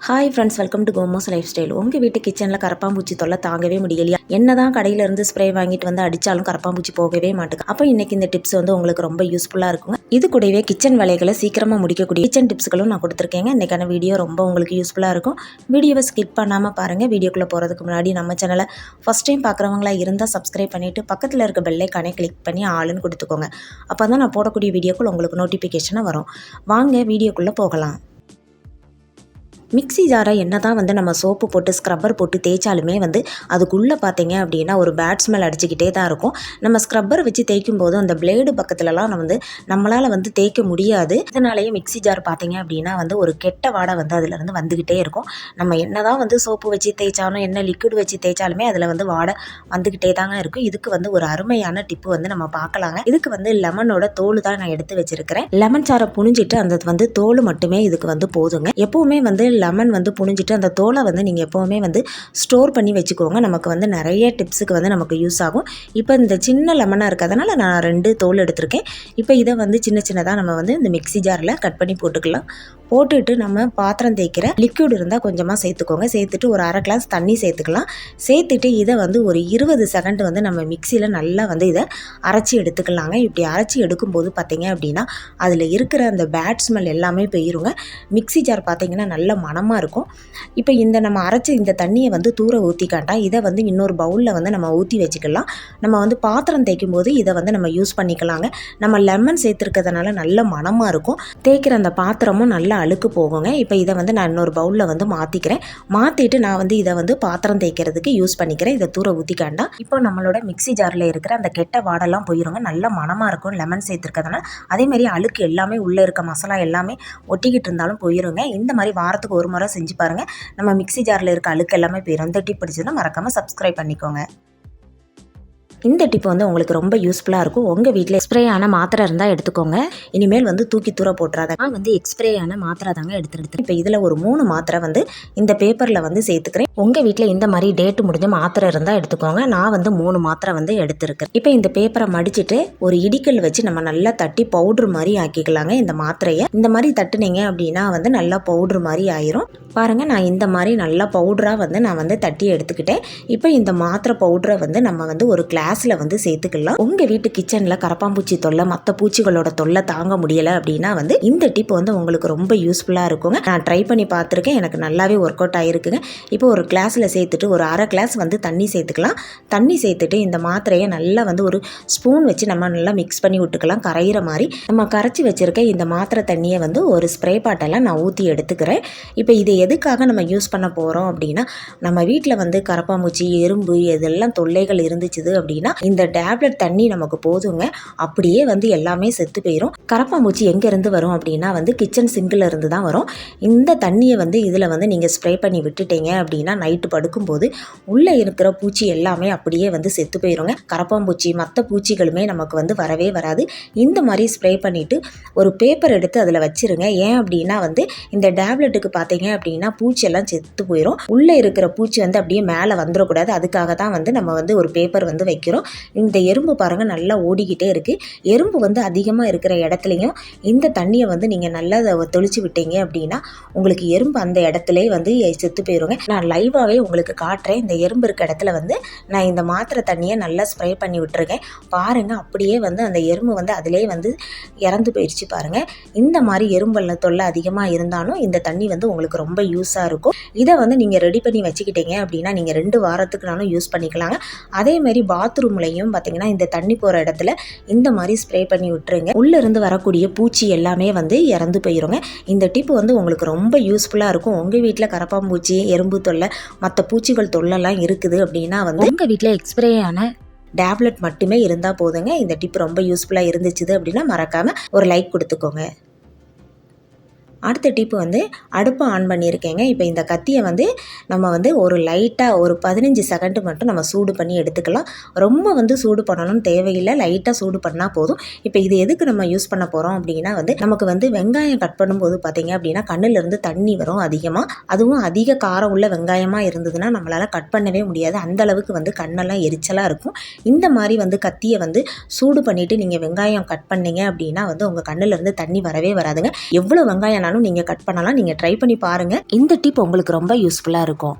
Hi friends, welcome to கோமோஸ் lifestyle. உங்கள் வீட்டு கிச்சனில் கரப்பாம்பூச்சி தொல்லை தாங்கவே முடியலையா? என்னதான் கடையிலேருந்து ஸ்ப்ரே வாங்கிட்டு வந்து அடித்தாலும் கரப்பாம்பூச்சி போகவே மாட்டேங்க. அப்போ இன்றைக்கி இந்த டிப்ஸ் வந்து உங்களுக்கு ரொம்ப யூஸ்ஃபுல்லாக இருக்குங்க. இது கூடவே கிச்சன் வேலைகளை சீக்கிரமாக முடிக்கக்கூடிய கிச்சன் டிப்ஸ்களும் நான் கொடுத்துருக்கேங்க. இன்றைக்கான வீடியோ ரொம்ப உங்களுக்கு யூஸ்ஃபுல்லாக இருக்கும். வீடியோவை ஸ்கிப் பண்ணாமல் பாருங்கள். வீடியோக்குள்ளே போகிறதுக்கு முன்னாடி நம்ம சேனலை ஃபஸ்ட் டைம் பார்க்குறவங்களா இருந்தால் சப்ஸ்கிரைப் பண்ணிவிட்டு பக்கத்தில் இருக்க பெல்லைக்கானே கிளிக் பண்ணி ஆளுன்னு கொடுத்துக்கோங்க. அப்போ தான் நான் போடக்கூடிய வீடியோக்குள் உங்களுக்கு நோட்டிஃபிகேஷனாக வரும். வாங்க வீடியோக்குள்ளே போகலாம். மிக்ஸி ஜாரை என்ன தான் வந்து நம்ம சோப்பு போட்டு ஸ்க்ரப்பர் போட்டு தேய்ச்சாலுமே வந்து அதுக்குள்ளே பார்த்தீங்க அப்படின்னா ஒரு பேட் ஸ்மெல் அடிச்சுக்கிட்டே தான் இருக்கும். நம்ம ஸ்க்ரப்பர் வச்சு தேய்க்கும் போது அந்த பிளேடு பக்கத்துலலாம் நம்மளால் வந்து தேய்க்க முடியாது. இதனாலேயே மிக்ஸி ஜார் பார்த்தீங்க அப்படின்னா வந்து ஒரு கெட்ட வாடை வந்து அதுலேருந்து வந்துக்கிட்டே இருக்கும். நம்ம என்ன தான் வந்து சோப்பு வச்சு தேய்ச்சாலும் என்ன லிக்விட் வச்சு தேய்ச்சாலுமே அதில் வந்து வாடை வந்துக்கிட்டே தாங்க இருக்கும். இதுக்கு வந்து ஒரு அருமையான டிப்பு வந்து நம்ம பார்க்கலாங்க. இதுக்கு வந்து லெமனோட தோல் தான் நான் எடுத்து வச்சிருக்கிறேன். லெமன் சாரை புழிஞ்சிட்டு அந்த வந்து தோல் மட்டுமே இதுக்கு வந்து போதுங்க. எப்பவுமே வந்து லெமன் வந்து புழிஞ்சிட்டு அந்த தோலை வந்து நீங்கள் எப்போவுமே வந்து ஸ்டோர் பண்ணி வச்சுக்கோங்க. நமக்கு வந்து நிறைய டிப்ஸுக்கு வந்து நமக்கு யூஸ் ஆகும். இப்போ இந்த சின்ன லெமனாக இருக்கிறதுனால நான் 2 தோல் எடுத்திருக்கேன். இப்போ இதை வந்து சின்ன சின்னதாக நம்ம வந்து இந்த மிக்ஸி ஜாரில் கட் பண்ணி போட்டுக்கலாம். போட்டுட்டு நம்ம பாத்திரம் தேய்க்கிற லிக்விட் இருந்தால் கொஞ்சமாக சேர்த்துக்கோங்க. சேர்த்துட்டு ஒரு 1/2 கிளாஸ் தண்ணி சேர்த்துக்கலாம். சேர்த்துட்டு இதை வந்து ஒரு 20 செகண்ட் வந்து நம்ம மிக்சியில் நல்லா வந்து இதை அரைச்சி எடுத்துக்கலாங்க. இப்படி அரைச்சி எடுக்கும்போது பார்த்தீங்க அப்படின்னா அதில் இருக்கிற அந்த பேட் ஸ்மெல் எல்லாமே போயிருங்க. மிக்ஸி ஜார் பார்த்தீங்கன்னா நல்ல மணமாக இருக்கும். இப்போ இந்த நம்ம அரைச்சி இந்த தண்ணியை வந்து தூர ஊற்றிக்காட்டா இதை வந்து இன்னொரு பவுலில் வந்து நம்ம ஊற்றி வச்சுக்கலாம். நம்ம வந்து பாத்திரம் தேய்க்கும் போது இதை வந்து நம்ம யூஸ் பண்ணிக்கலாங்க. நம்ம லெமன் சேர்த்துருக்கிறதுனால நல்ல மணமாக இருக்கும். தேய்க்கிற அந்த பாத்திரமும் நல்லா அழுக்கு போகுங்க. இப்போ இதை வந்து நான் இன்னொரு பவுலில் வந்து மாற்றிக்கிறேன். மாற்றிட்டு நான் வந்து இதை வந்து பாத்திரம் தேய்க்கிறதுக்கு யூஸ் பண்ணிக்கிறேன். இதை தூர ஊற்றிக்காண்டா இப்போ நம்மளோட மிக்ஸி ஜாரில் இருக்கிற அந்த கெட்ட வாடெல்லாம் போயிருங்க. நல்ல மணமாக இருக்கும் லெமன் சேர்த்துருக்கிறதுனால. அதேமாதிரி அழுக்கு எல்லாமே உள்ளே இருக்க மசாலா எல்லாமே ஒட்டிக்கிட்டு இருந்தாலும் போயிருங்க. இந்த மாதிரி வாரத்துக்கு ஒரு முறை செஞ்சு பாருங்கள். நம்ம மிக்ஸி ஜாரில் இருக்க அழுக்கு எல்லாமே போயிடும். இந்த டிப் பிடிச்சதுன்னா மறக்காமல் சப்ஸ்கிரைப் பண்ணிக்கோங்க. இந்த டிப் வந்து உங்களுக்கு ரொம்ப யூஸ்ஃபுல்லாக இருக்கும். உங்கள் வீட்டில் எக்ஸ்ப்ரே ஆன மாத்திரை இருந்தால் எடுத்துக்கோங்க. இனிமேல் வந்து தூக்கி தூர போட்டுறாத. நான் வந்து எக்ஸ்ப்ரே ஆன மாத்திரை தாங்க எடுத்துருக்கேன். இப்போ இதில் ஒரு 3 மாத்திரை வந்து இந்த பேப்பரில் வந்து சேர்த்துக்கிறேன். உங்கள் வீட்டில் இந்த மாதிரி டேட்டு முடிஞ்ச மாத்திரை இருந்தால் எடுத்துக்கோங்க. நான் வந்து 3 மாத்திரை வந்து எடுத்துருக்கேன். இப்போ இந்த பேப்பரை மடிச்சுட்டு ஒரு இடிக்கல் வச்சு நம்ம நல்லா தட்டி பவுட்ரு மாதிரி ஆக்கிக்கலாங்க. இந்த மாத்திரையை இந்த மாதிரி தட்டுனீங்க அப்படின்னா வந்து நல்லா பவுட்ரு மாதிரி ஆயிரும். பாருங்கள், நான் இந்த மாதிரி நல்லா பவுடராக வந்து நான் வந்து தட்டி எடுத்துக்கிட்டேன். இப்போ இந்த மாத்திரை பவுடரை வந்து நம்ம வந்து ஒரு கிளாஸில் வந்து சேர்த்துக்கலாம். உங்கள் வீட்டு கிச்சனில் கரப்பாம்பூச்சி தொல்லை மற்ற பூச்சிகளோட தொல்லை தாங்க முடியலை அப்படின்னா வந்து இந்த டிப் வந்து உங்களுக்கு ரொம்ப யூஸ்ஃபுல்லாக இருக்குங்க. நான் ட்ரை பண்ணி பார்த்துருக்கேன். எனக்கு நல்லாவே ஒர்க் அவுட் ஆகிருக்குங்க. இப்போ ஒரு கிளாஸில் சேர்த்துட்டு ஒரு 1/2 கிளாஸ் வந்து தண்ணி சேர்த்துக்கலாம். தண்ணி சேர்த்துட்டு இந்த மாத்திரையை நல்லா வந்து ஒரு ஸ்பூன் வச்சு நம்ம நல்லா மிக்ஸ் பண்ணி விட்டுக்கலாம். கரையிற மாதிரி நம்ம கரைச்சி வச்சுருக்க இந்த மாத்திரை தண்ணியை வந்து ஒரு ஸ்ப்ரே பாட்டெல்லாம் நான் ஊற்றி எடுத்துக்கிறேன். இப்போ இதை எதுக்காக நம்ம யூஸ் பண்ண போகிறோம் அப்படின்னா நம்ம வீட்டில் வந்து கரப்பாம்பூச்சி எறும்பு இதெல்லாம் தொல்லைகள் இருந்துச்சுது அப்படின்னா இந்த டேப்லெட் தண்ணி நமக்கு போதுங்க. அப்படியே வந்து எல்லாமே செத்து போயிடும். கரப்பாம்பூச்சி எங்கேருந்து வரும் அப்படின்னா வந்து கிச்சன் சிங்கில் இருந்து தான் வரும். இந்த தண்ணியை வந்து இதில் வந்து நீங்கள் ஸ்ப்ரே பண்ணி விட்டுட்டீங்க அப்படின்னா நைட்டு படுக்கும்போது உள்ளே இருக்கிற பூச்சி எல்லாமே அப்படியே வந்து செத்து போயிடுங்க. கரப்பாம்பூச்சி மற்ற பூச்சிகளுமே நமக்கு வந்து வரவே வராது. இந்த மாதிரி ஸ்ப்ரே பண்ணிவிட்டு ஒரு பேப்பர் எடுத்து அதில் வச்சுருங்க. ஏன் அப்படின்னா வந்து இந்த டேப்லெட்டுக்கு பார்த்தீங்க அப்படின்னா பூச்சியெல்லாம் செத்து போயிடும். உள்ளே இருக்கிற பூச்சி வந்து அப்படியே மேலே வந்துடக்கூடாது. அதுக்காக தான் வந்து நம்ம வந்து ஒரு பேப்பர் வந்து வைக்கிறோம். இந்த எறும்பு பாருங்கள் நல்லா ஓடிக்கிட்டே இருக்குது. எறும்பு வந்து அதிகமாக இருக்கிற இடத்துலையும் இந்த தண்ணியை வந்து நீங்கள் நல்லா தெளிச்சு விட்டீங்க அப்படின்னா உங்களுக்கு எறும்பு அந்த இடத்துலேயே வந்து செத்து போயிடுங்க. நான் லைவாகவே உங்களுக்கு காட்டுறேன். இந்த எறும்பு இருக்க இடத்துல வந்து நான் இந்த மாத்திரை தண்ணியை நல்லா ஸ்ப்ரே பண்ணி விட்டுருக்கேன். பாருங்கள், அப்படியே வந்து அந்த எறும்பு வந்து அதிலே வந்து இறந்து போயிடுச்சு பாருங்கள். இந்த மாதிரி எறும்பு தொல்லை அதிகமாக இருந்தாலும் இந்த தண்ணி வந்து உங்களுக்கு ரொம்ப யூஸாக இருக்கும். இதை வந்து நீங்கள் ரெடி பண்ணி வச்சுக்கிட்டீங்க அப்படின்னா நீங்கள் 2 வாரத்துக்குனாலும் யூஸ் பண்ணிக்கலாங்க. அதேமாதிரி பாத்ரூம்லையும் பார்த்தீங்கன்னா இந்த தண்ணி போகிற இடத்துல இந்த மாதிரி ஸ்ப்ரே பண்ணி விட்டுருங்க. உள்ளேருந்து வரக்கூடிய பூச்சி எல்லாமே வந்து இறந்து போயிருங்க. இந்த டிப் வந்து உங்களுக்கு ரொம்ப யூஸ்ஃபுல்லாக இருக்கும். உங்கள் வீட்டில் கரப்பாம்பூச்சி எறும்பு தொல்லை மற்ற பூச்சிகள் தொல்லைலாம் இருக்குது அப்படின்னா வந்து உங்கள் வீட்டில் எக்ஸ்ப்ரே ஆன டேப்லெட் மட்டுமே இருந்தால் போதுங்க. இந்த டிப் ரொம்ப யூஸ்ஃபுல்லாக இருந்துச்சுது அப்படின்னா மறக்காமல் ஒரு லைக் கொடுத்துக்கோங்க. அடுத்த டிப்பு வந்து அடுப்பை ஆன் பண்ணியிருக்கேங்க. இப்போ இந்த கத்தியை வந்து நம்ம வந்து ஒரு லைட்டாக ஒரு 15 செகண்ட் மட்டும் நம்ம சூடு பண்ணி எடுத்துக்கலாம். ரொம்ப வந்து சூடு பண்ணணும்னு தேவையில்லை. லைட்டாக சூடு பண்ணால் போதும். இப்போ இது எதுக்கு நம்ம யூஸ் பண்ண போகிறோம் அப்படின்னா வந்து நமக்கு வந்து வெங்காயம் கட் பண்ணும்போது பார்த்தீங்க அப்படின்னா கண்ணிலேருந்து தண்ணி வரும் அதிகமாக. அதுவும் அதிக காரம் உள்ள வெங்காயமாக இருந்ததுன்னா நம்மளால் கட் பண்ணவே முடியாது. அந்தளவுக்கு வந்து கண்ணெல்லாம் எரிச்சலாக இருக்கும். இந்த மாதிரி வந்து கத்தியை வந்து சூடு பண்ணிவிட்டு நீங்கள் வெங்காயம் கட் பண்ணீங்க அப்படின்னா வந்து உங்கள் கண்ணிலேருந்து தண்ணி வரவே வராதுங்க. எவ்வளோ வெங்காயம் வேணும்னாலும் நீங்கள் கட் பண்ணலாம். நீங்கள் ட்ரை பண்ணி பாருங்கள். இந்த டிப் உங்களுக்கு ரொம்ப யூஸ்ஃபுல்லாக இருக்கும்.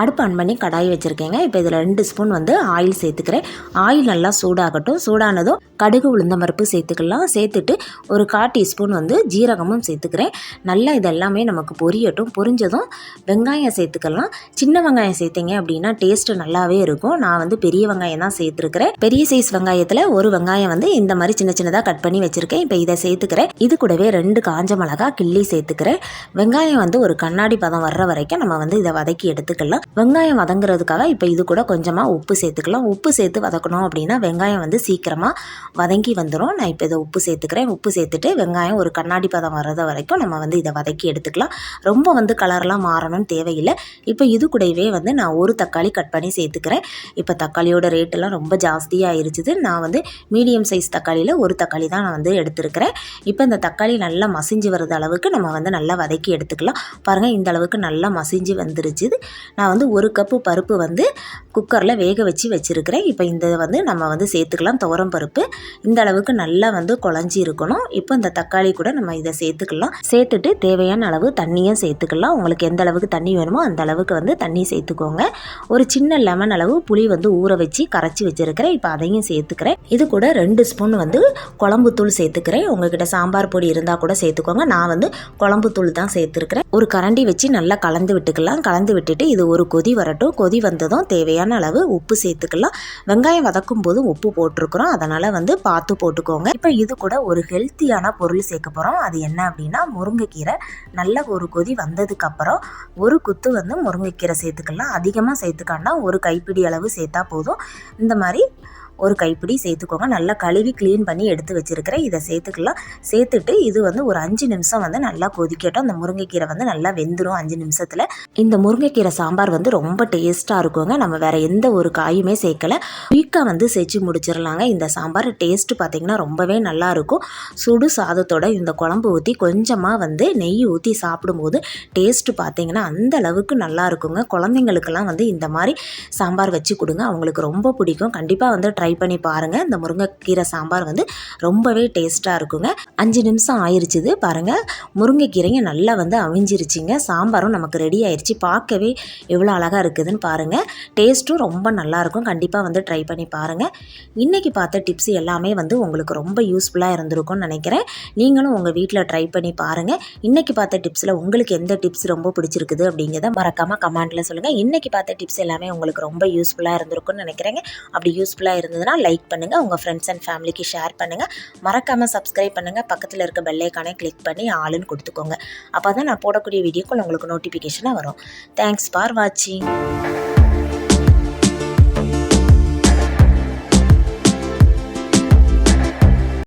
அடுப்பு ஆன் பண்ணி கடாய் வச்சுருக்கேங்க. இப்போ இதில் 2 ஸ்பூன் வந்து ஆயில் சேர்த்துக்கிறேன். ஆயில் நல்லா சூடாகட்டும். சூடானதும் கடுகு உளுந்தம்பருப்பு சேர்த்துக்கலாம். சேர்த்துட்டு ஒரு 1/4 டீஸ்பூன் வந்து ஜீரகமும் சேர்த்துக்கிறேன். நல்லா இதெல்லாமே நமக்கு பொரியட்டும். பொரிஞ்சதும் வெங்காயம் சேர்த்துக்கலாம். சின்ன வெங்காயம் சேர்த்திங்க அப்படின்னா டேஸ்ட்டு நல்லாவே இருக்கும். நான் வந்து பெரிய வெங்காயம் தான் சேர்த்துருக்கிறேன். பெரிய சைஸ் வெங்காயத்தில் ஒரு வெங்காயம் வந்து இந்த மாதிரி சின்ன சின்னதாக கட் பண்ணி வச்சுருக்கேன். இப்போ இதை சேர்த்துக்கிறேன். இது கூடவே 2 காஞ்ச மிளகா கிள்ளி சேர்த்துக்கிறேன். வெங்காயம் வந்து ஒரு கண்ணாடி பதம் வர்ற வரைக்கும் நம்ம வந்து இதை வதக்கி எடுத்துக்கலாம். வெங்காயம் வதங்குறதுக்காக இப்போ இது கூட கொஞ்சமாக உப்பு சேர்த்துக்கலாம். உப்பு சேர்த்து வதக்கணும் அப்படின்னா வெங்காயம் வந்து சீக்கிரமாக வதங்கி வந்துடும். நான் இப்போ இதை உப்பு சேர்த்துக்கிறேன். உப்பு சேர்த்துட்டு வெங்காயம் ஒரு கண்ணாடி பதம் வர்றது வரைக்கும் நம்ம வந்து இதை வதக்கி எடுத்துக்கலாம். ரொம்ப வந்து கலர்லாம் மாறணும்னு தேவையில்லை. இப்போ இது கூடவே வந்து நான் ஒரு தக்காளி கட் பண்ணி சேர்த்துக்கிறேன். இப்போ தக்காளியோட ரேட்டெல்லாம் ரொம்ப ஜாஸ்தியாகிருச்சுது. நான் வந்து மீடியம் சைஸ் தக்காளியில் ஒரு தக்காளி தான் நான் வந்து எடுத்துருக்கிறேன். இப்போ இந்த தக்காளி நல்லா மசிஞ்சு வர்றது அளவுக்கு நம்ம வந்து நல்லா வதக்கி எடுத்துக்கலாம். பாருங்கள், இந்த அளவுக்கு நல்லா மசிஞ்சு வந்துருச்சு. நான் வந்து 1 கப்பு பருப்பு வந்து குக்கரில் வேக வச்சுருக்கிறேன். இப்போ இந்த வந்து நம்ம வந்து சேர்த்துக்கலாம். துவரம் பருப்பு இந்த அளவுக்கு நல்லா வந்து குழஞ்சி இருக்கணும். இப்போ இந்த தக்காளி கூட நம்ம இதை சேர்த்துக்கலாம். சேர்த்துட்டு தேவையான அளவு தண்ணியும் சேர்த்துக்கலாம். உங்களுக்கு எந்த அளவுக்கு தண்ணி வேணுமோ அந்த அளவுக்கு வந்து தண்ணி சேர்த்துக்கோங்க. ஒரு சின்ன லெமன் அளவு புளி வந்து ஊற வச்சு கரைச்சி வச்சுருக்கிறேன். இப்போ அதையும் சேர்த்துக்கிறேன். இது கூட 2 ஸ்பூன் வந்து குழம்புத்தூள் சேர்த்துக்கிறேன். உங்ககிட்ட சாம்பார் பொடி இருந்தால் கூட சேர்த்துக்கோங்க. நான் வந்து குழம்புத்தூள் தான் சேர்த்துருக்கிறேன். ஒரு கரண்டி வச்சு நல்லா கலந்து விட்டுக்கலாம். கலந்து விட்டுட்டு இது ஒரு கொதி வரட்டும். கொதி வந்ததும் தேவையான அளவு உப்பு சேர்த்துக்கலாம். வெங்காயம் வதக்கும் போது உப்பு போட்டிருக்கிறோம். அதனால் வந்து பார்த்து போட்டுக்கோங்க. இப்போ இது கூட ஒரு ஹெல்த்தியான பொருள் சேர்க்க போகிறோம். அது என்ன அப்படின்னா முருங்கைக்கீரை. நல்ல ஒரு கொதி வந்ததுக்கப்புறம் ஒரு குத்து வந்து முருங்கைக்கீரை சேர்த்துக்கலாம். அதிகமாக சேர்த்துக்காண்டா ஒரு கைப்பிடி அளவு சேர்த்தா போதும். இந்த மாதிரி ஒரு கைப்பிடி சேர்த்துக்கோங்க. நல்லா கழுவி க்ளீன் பண்ணி எடுத்து வச்சுருக்கிறேன். இதை சேர்த்துக்கலாம். சேர்த்துட்டு இது வந்து ஒரு 5 நிமிஷம் வந்து நல்லா கொதிக்கட்டும். அந்த முருங்கைக்கீரை வந்து நல்லா வெந்துடும் 5 நிமிஷத்தில். இந்த முருங்கைக்கீரை சாம்பார் வந்து ரொம்ப டேஸ்ட்டாக இருக்குங்க. நம்ம வேறு எந்த ஒரு காயுமே சேர்க்கலை. குயிக்காக வந்து செஞ்சு முடிச்சிடலாங்க. இந்த சாம்பார் டேஸ்ட்டு பார்த்திங்கன்னா ரொம்பவே நல்லாயிருக்கும். சுடு சாதத்தோட இந்த குழம்பு ஊற்றி கொஞ்சமாக வந்து நெய் ஊற்றி சாப்பிடும்போது டேஸ்ட்டு பார்த்திங்கன்னா அந்த அளவுக்கு நல்லா இருக்குங்க. குழந்தைங்களுக்கெல்லாம் வந்து இந்த மாதிரி சாம்பார் வச்சு கொடுங்க. அவங்களுக்கு ரொம்ப பிடிக்கும். கண்டிப்பாக வந்து ட்ரை பண்ணி பாருங்கள். இந்த முருங்கைக்கீரை சாம்பார் வந்து ரொம்பவே டேஸ்ட்டாக இருக்குங்க. 5 நிமிஷம் ஆயிடுச்சுது பாருங்கள். முருங்கைக்கீரைங்க நல்லா வந்து அவிஞ்சிருச்சிங்க. சாம்பாரும் நமக்கு ரெடி ஆயிடுச்சு. பார்க்கவே எவ்வளோ அழகாக இருக்குதுன்னு பாருங்கள். டேஸ்ட்டும் ரொம்ப நல்லாயிருக்கும். கண்டிப்பாக வந்து ட்ரை பண்ணி பாருங்கள். இன்றைக்கி பார்த்த டிப்ஸ் எல்லாமே வந்து உங்களுக்கு ரொம்ப யூஸ்ஃபுல்லாக இருந்திருக்கும்னு நினைக்கிறேன். நீங்களும் உங்கள் வீட்டில் ட்ரை பண்ணி பாருங்கள். இன்றைக்கி பார்த்த டிப்ஸில் உங்களுக்கு எந்த டிப்ஸ் ரொம்ப பிடிச்சிருக்குது அப்படிங்கிறத மறக்காமல் கமெண்ட்டில் சொல்லுங்கள். இன்றைக்கி பார்த்த டிப்ஸ் எல்லாமே உங்களுக்கு ரொம்ப யூஸ்ஃபுல்லாக இருந்திருக்கும்னு நினைக்கிறேங்க. அப்படி யூஸ்ஃபுல்லாக இருந்ததுன்னா லைக் பண்ணுங்கள். உங்கள் ஃப்ரெண்ட்ஸ் அண்ட் ஃபேமிலிக்கு ஷேர் பண்ணுங்கள். மறக்காமல் சப்ஸ்கிரைப் பண்ணுங்கள். பக்கத்தில் இருக்க பெல் ஐகானை கிளிக் பண்ணி ஆளுன்னு கொடுத்துக்கோங்க. அப்போ தான் நான் போடக்கூடிய வீடியோக்கள் உங்களுக்கு நோட்டிஃபிகேஷனாக வரும். தேங்க்ஸ் ஃபார் வாட்சிங்.